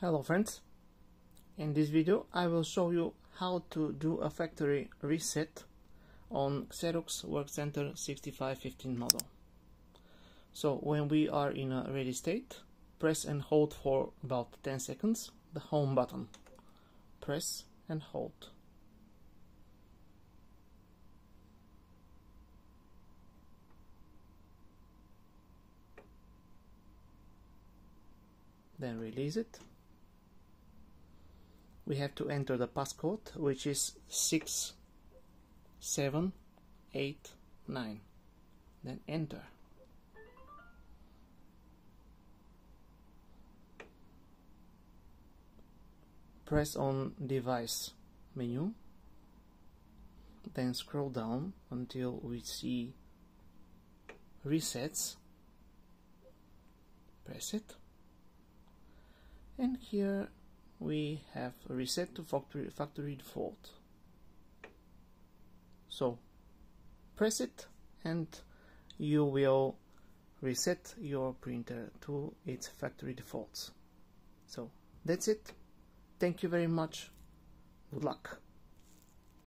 Hello friends, in this video I will show you how to do a factory reset on Xerox Workcentre 6515 model. So when we are in a ready state, press and hold for about 10 seconds the home button. Press and hold. Then release it. We have to enter the passcode, which is 6789. Then enter. Press on device menu, then scroll down until we see resets. Press it, and here we have reset to factory default. So press it and you will reset your printer to its factory defaults. So that's it. Thank you very much. Good luck.